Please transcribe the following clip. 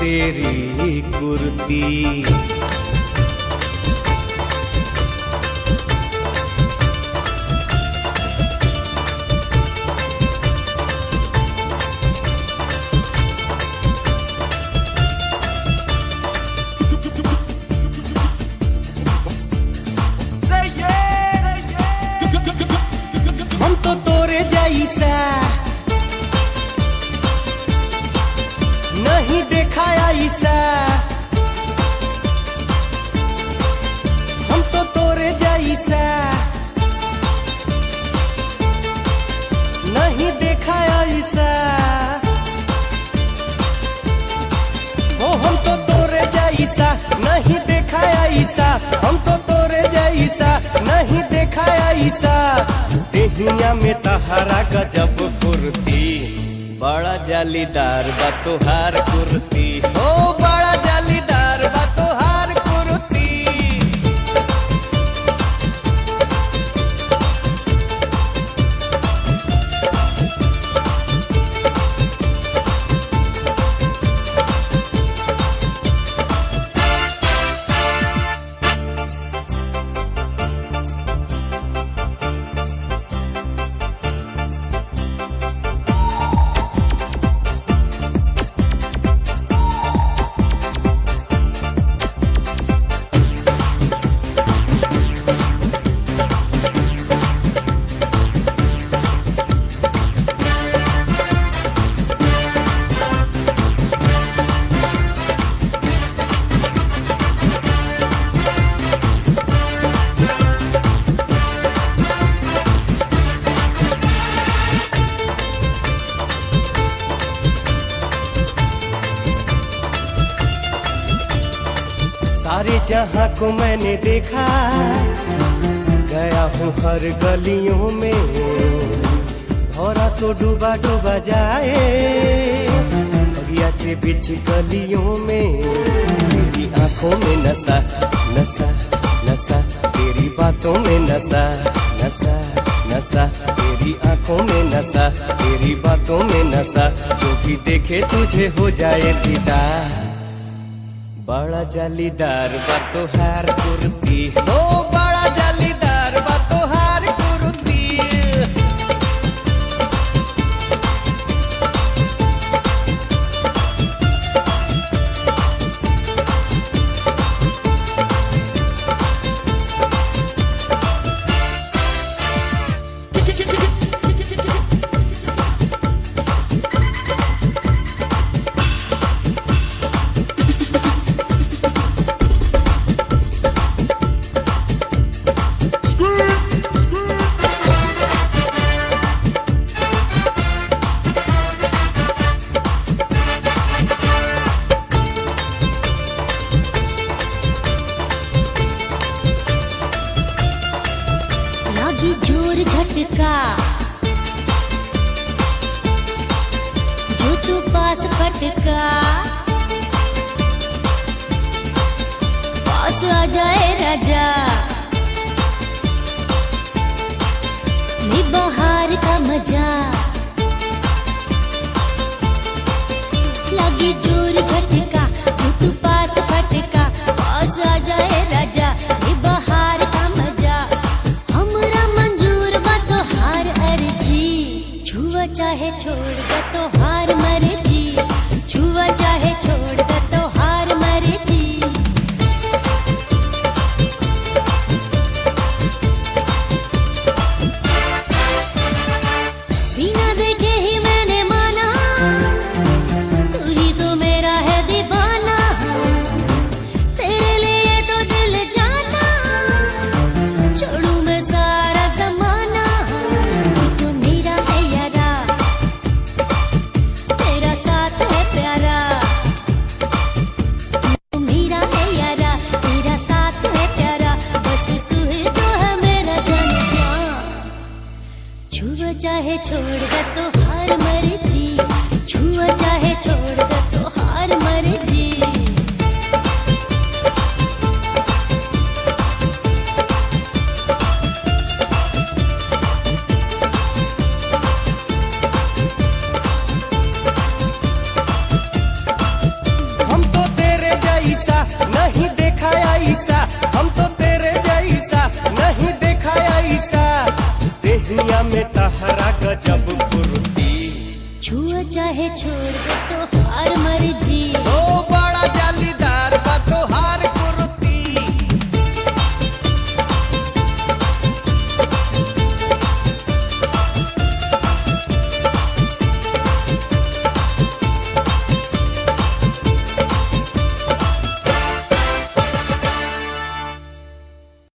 तेरी कुर्ती। हम तो तोरे जैसा नहीं देखा ऐसा, हम तो तोरे जैसा नहीं देखा ऐसा। ओ हम तो तोरे जैसा नहीं देखा ऐसा, हम तो तोरे जैसा नहीं देखा ऐसा। देहिया में तहरा गजब फुर्ती, बड़ा जालीदार बा तोहार कुर्ती। ओ बड़ा जालीदार बा तोहार कुर्ती। सारे जहां को मैंने देखा, गया हूँ हर गलियों में। भौरा तो डूबा डूबा जाए बगिया के बीच गलियों में। तेरी आंखों में नशा नशा नशा, तेरी बातों में नशा नशा नशा, तेरी आंखों में नशा, तेरी बातों में नशा। जो भी देखे तुझे हो जाए फिदा, बड़ा जालीदार बा तोहार कुर्ती। ओ बड़ा जालीदार बा तोहार कुर्ती। जोर झटका जो तू पास फटका, पास आ जाए राजा नी बहार का मजा। लगी जोर झटका जो तू पास फटका, पास आ जाए राजा नी बहार का मजा। हमरा मंजूर बा तोहार अर्जी, छुआ चाहे छोड़ दे तोहार मर्जी, छुआ चाहे छोड़ दे तोहार मर्जी। बिना देखे ही मैंने माना, तू ही तो मेरा है दीवाना। तेरे लिए तो दिल जाना, छोड़ू मैं सारा जमाना। तू तो मेरा है यारा, तेरा साथ है प्यारा। तू तो मेरा है यारा, तेरा साथ है प्यारा। बस तू ही तो है मेरा जान जान। छुआ चाहे छोड़ दे तोहार मर्जी, छुआ चाहे छोड़ दे तोहार मर्जी। हम गजब फुर्ती। छुआ चाहे छोड़ दे तो हार मर्जी। ओ